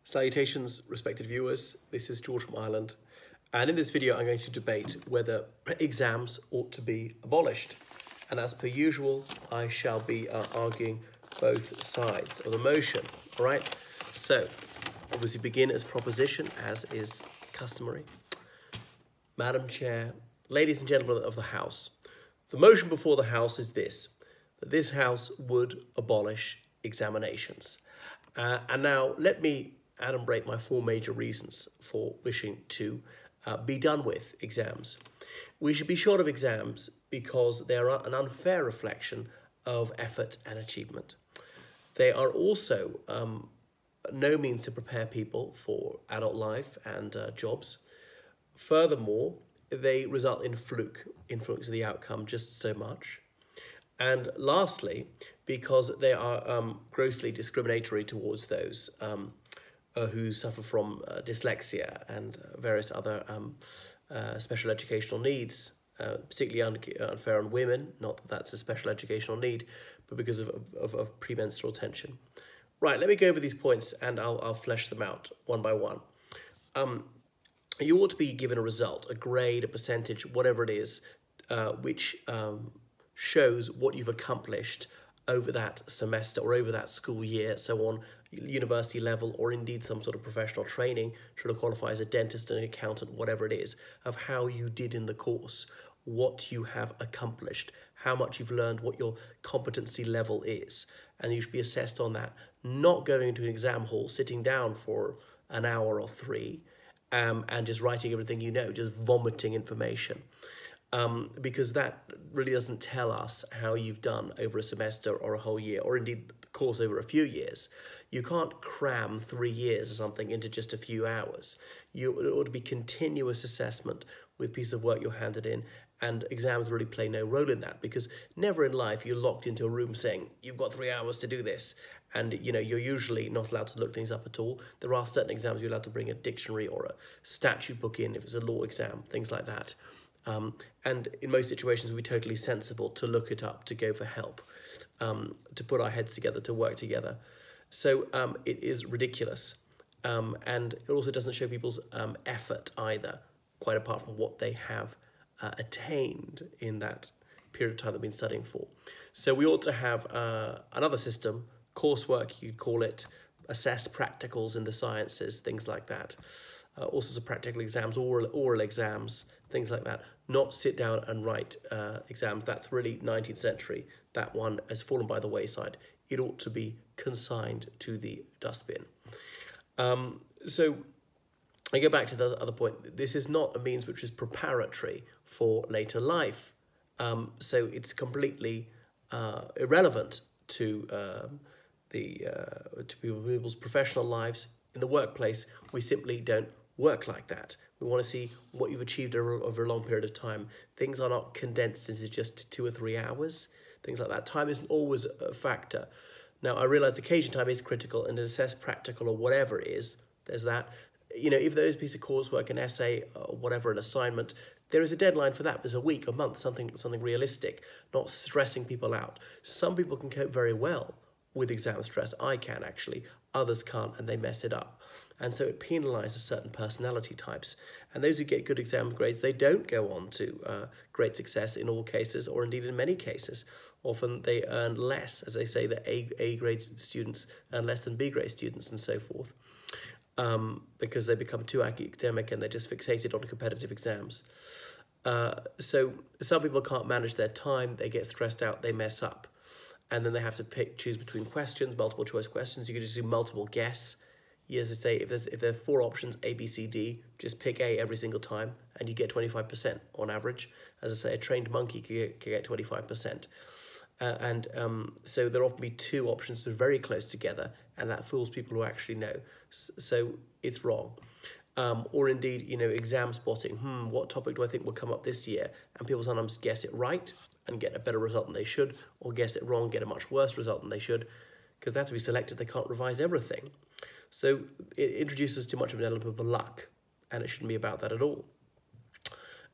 Salutations, respected viewers. This is George from Ireland, and in this video I'm going to debate whether exams ought to be abolished. And as per usual, I shall be arguing both sides of the motion. All right. So, obviously, begin as proposition, as is customary. Madam Chair, ladies and gentlemen of the House, the motion before the House is this: that this House would abolish examinations. And now let me adumbrate my four major reasons for wishing to be done with exams. We should be short of exams because they are an unfair reflection of effort and achievement. They are also no means to prepare people for adult life and jobs. Furthermore, they result in fluke, influencing the outcome just so much. And lastly, because they are grossly discriminatory towards those who suffer from dyslexia and various other special educational needs, particularly unfair on women, not that that's a special educational need, but because of premenstrual tension. Right, let me go over these points and I'll flesh them out one by one. You ought to be given a result, a grade, a percentage, whatever it is, which shows what you've accomplished over that semester or over that school year, so on university level, or indeed some sort of professional training, should have qualified as a dentist, an accountant, whatever it is, of how you did in the course, what you have accomplished, how much you've learned, what your competency level is. And you should be assessed on that, not going into an exam hall, sitting down for an hour or three, and just writing everything you know, just vomiting information. Because that really doesn't tell us how you've done over a semester or a whole year, or indeed the course over a few years. You can't cram 3 years or something into just a few hours. It ought to be continuous assessment with pieces of work you're handed in, and exams really play no role in that, because never in life you're locked into a room saying, you've got 3 hours to do this, and you're usually not allowed to look things up at all. There are certain exams you're allowed to bring a dictionary or a statute book in if it's a law exam, things like that. And in most situations, we're totally sensible to look it up, to go for help, to put our heads together, to work together. So it is ridiculous. And it also doesn't show people's effort either, quite apart from what they have attained in that period of time they've been studying for. So we ought to have another system, coursework, you'd call it, assessed practicals in the sciences, things like that. All sorts of practical exams, oral exams, things like that. Not sit down and write exams. That's really 19th century. That one has fallen by the wayside. It ought to be consigned to the dustbin. So I go back to the other point. This is not a means which is preparatory for later life. So it's completely irrelevant to people's professional lives. In the workplace, we simply don't work like that. We want to see what you've achieved over a long period of time. Things are not condensed into just 2 or 3 hours, things like that. Time isn't always a factor. Now, I realise occasion time is critical, and to assess practical or whatever it is, there's that. If there is a piece of coursework, an essay, or whatever, an assignment, there is a deadline for that. There's a week, a month, something realistic, not stressing people out. Some people can cope very well with exam stress. I can, actually. Others can't, and they mess it up. And so it penalises certain personality types. And those who get good exam grades, they don't go on to great success in all cases, or indeed in many cases. Often they earn less, as they say, that A grade students earn less than B grade students and so forth, because they become too academic and they're just fixated on competitive exams. So some people can't manage their time, they get stressed out, they mess up. And then they have to choose between questions, multiple choice questions. You can just do multiple guess. As I say, if there are 4 options, A, B, C, D, just pick A every single time, and you get 25% on average. As I say, a trained monkey can get 25%. So there often be 2 options that are very close together, and that fools people who actually know. So it's wrong. Or indeed, exam spotting. What topic do I think will come up this year? And people sometimes guess it right and get a better result than they should, or guess it wrong, get a much worse result than they should, because they have to be selected. They can't revise everything. So it introduces too much of an element of luck, and it shouldn't be about that at all.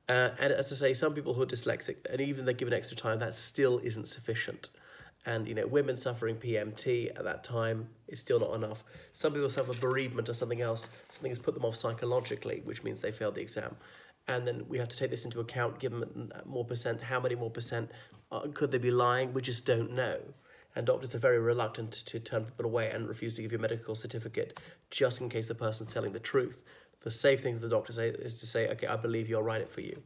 And as I say, some people who are dyslexic, and even they're given extra time, that still isn't sufficient. And, you know, women suffering PMT at that time is still not enough. Some people suffer bereavement or something else. Something has put them off psychologically, which means they failed the exam. And then we have to take this into account, give them more percent. How many more percent? Could they be lying? We just don't know. And doctors are very reluctant to turn people away and refuse to give you a medical certificate just in case the person's telling the truth. The safe thing for the doctor is to say, okay, I believe you, I'll write it for you.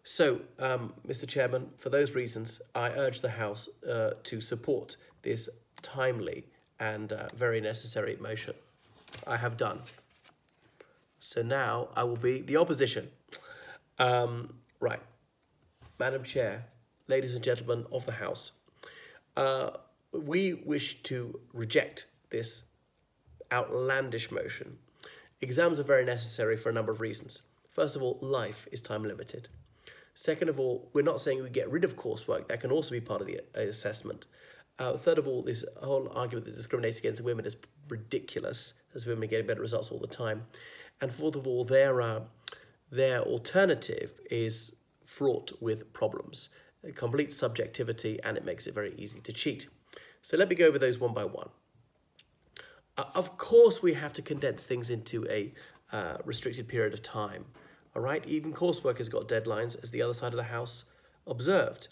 So, Mr. Chairman, for those reasons, I urge the House to support this timely and very necessary motion. I have done. So now I will be the opposition. Right. Madam Chair, ladies and gentlemen of the House, we wish to reject this outlandish motion. Exams are very necessary for a number of reasons. First of all, life is time limited. Second of all, we're not saying we get rid of coursework. That can also be part of the assessment. Third of all, this whole argument that discriminates against women is ridiculous, as women are getting better results all the time. And fourth of all, their alternative is fraught with problems, complete subjectivity, and it makes it very easy to cheat. So let me go over those one by one. Of course, we have to condense things into a restricted period of time. All right, even coursework has got deadlines, as the other side of the House observed.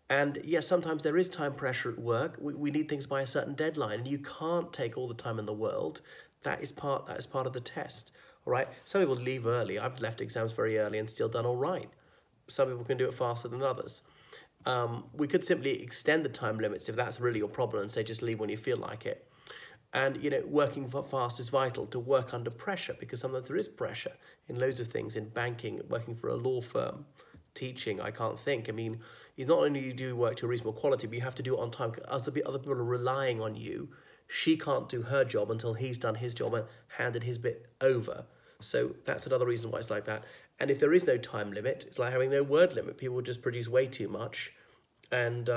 And yes, sometimes there is time pressure at work. We need things by a certain deadline, and you can't take all the time in the world. That is part of the test. All right, some people leave early. I've left exams very early and still done all right. Some people can do it faster than others. We could simply extend the time limits if that's really your problem and say just leave when you feel like it. And, you know, working fast is vital, to work under pressure, because sometimes there is pressure in loads of things, in banking, working for a law firm, teaching, I can't think. I mean, it's not only do you work to a reasonable quality, but you have to do it on time. Other people are relying on you. She can't do her job until he's done his job and handed his bit over. So that's another reason why it's like that. And if there is no time limit, it's like having no word limit. People just produce way too much, and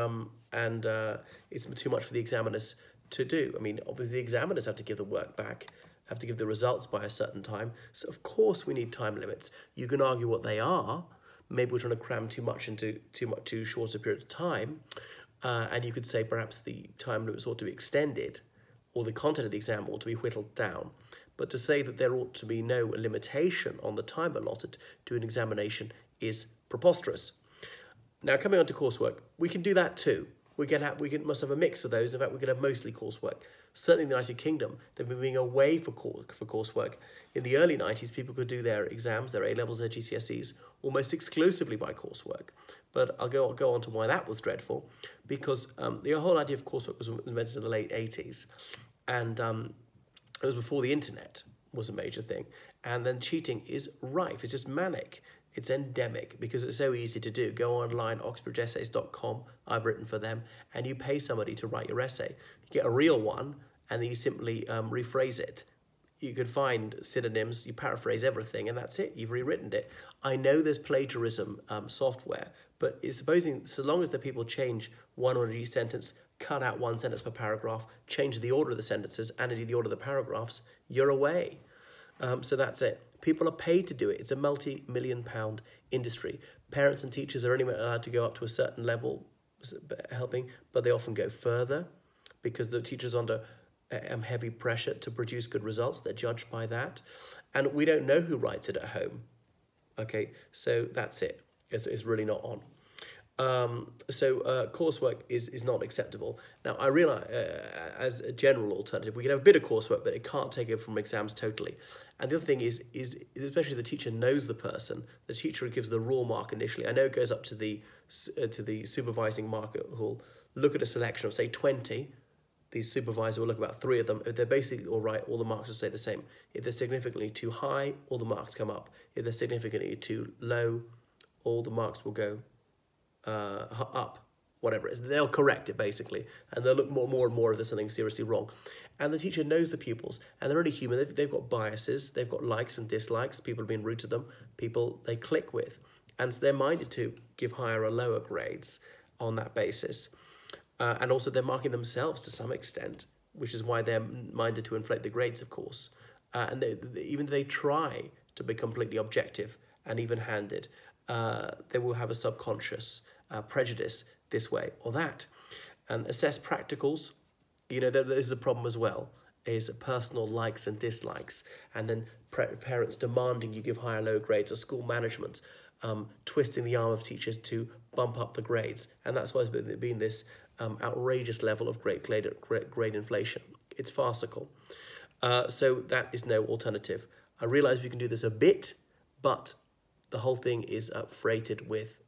it's too much for the examiners to do. I mean, obviously the examiners have to give the work back, have to give the results by a certain time. So of course we need time limits. You can argue what they are. Maybe we're trying to cram too much into too short a period of time. And you could say perhaps the time limits ought to be extended, or the content of the exam ought to be whittled down. But to say that there ought to be no limitation on the time allotted to an examination is preposterous. Now, coming on to coursework, we can do that too. We must have a mix of those. In fact, we can have mostly coursework. Certainly in the United Kingdom, they've been moving away for coursework. In the early 90s, people could do their exams, their A-levels, their GCSEs, almost exclusively by coursework. But I'll go on to why that was dreadful, because the whole idea of coursework was invented in the late 80s. And it was before the internet was a major thing. And then cheating is rife. It's just manic. It's endemic because it's so easy to do. Go online, oxbridgeessays.com, I've written for them, and you pay somebody to write your essay. You get a real one, and then you simply rephrase it. You could find synonyms, you paraphrase everything, and that's it. You've rewritten it. I know there's plagiarism software, but supposing, so long as the people change one or each sentence, cut out one sentence per paragraph, change the order of the sentences, and indeed the order of the paragraphs, you're away. So that's it. People are paid to do it. It's a multi-million-pound industry. Parents and teachers are only allowed to go up to a certain level helping, but they often go further because the teacher's under heavy pressure to produce good results. They're judged by that. And we don't know who writes it at home. Okay, so that's it. It's really not on. Coursework is not acceptable. Now, I realise, as a general alternative, we can have a bit of coursework, but it can't take it from exams totally. And the other thing is especially the teacher knows the person, the teacher gives the raw mark initially. I know it goes up to the supervising marker who'll look at a selection of, say, 20. The supervisor will look at about 3 of them. If they're basically all right, all the marks will stay the same. If they're significantly too high, all the marks come up. If they're significantly too low, all the marks will go up, whatever it is. They'll correct it basically, and they'll look more and more if there's something seriously wrong. And the teacher knows the pupils, and they're only human. They've got biases, they've got likes and dislikes. People have been rude to them, people they click with, and so they're minded to give higher or lower grades on that basis. And also they're marking themselves to some extent, which is why they're minded to inflate the grades, of course. And even though they try to be completely objective and even-handed, they will have a subconscious prejudice this way or that. And assess practicals. You know, this is a problem as well, is personal likes and dislikes, and then parents demanding you give high or low grades, or school management twisting the arm of teachers to bump up the grades. And that's why there's been this outrageous level of grade inflation. It's farcical. So that is no alternative. I realise we can do this a bit, but the whole thing is freighted with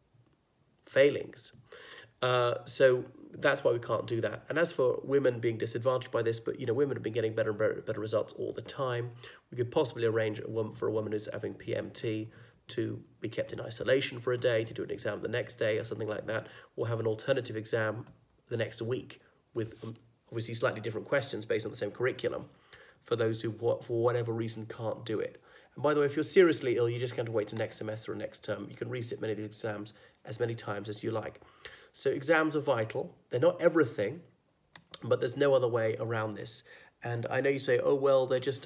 failings. So that's why we can't do that. And as for women being disadvantaged by this, but you know, women have been getting better and better results all the time. We could possibly arrange for a woman who's having PMT to be kept in isolation for a day, to do an exam the next day or something like that, or have an alternative exam the next week with obviously slightly different questions based on the same curriculum for those who, for whatever reason, can't do it. And by the way, if you're seriously ill, you just have to wait to next semester or next term. You can resit many of these exams as many times as you like. So exams are vital. They're not everything, but there's no other way around this. And I know you say, oh, well, they just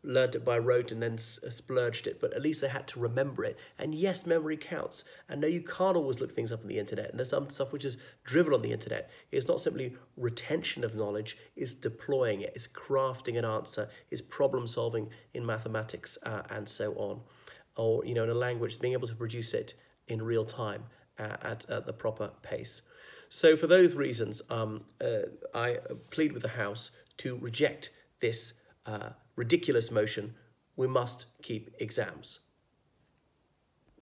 learned it by rote and then splurged it, but at least they had to remember it. And yes, memory counts. And no, you can't always look things up on the internet. And there's some stuff which is driven on the internet. It's not simply retention of knowledge, it's deploying it, it's crafting an answer, it's problem solving in mathematics and so on. Or, you know, in a language, being able to produce it in real time at the proper pace. So for those reasons, I plead with the House to reject this ridiculous motion. We must keep exams.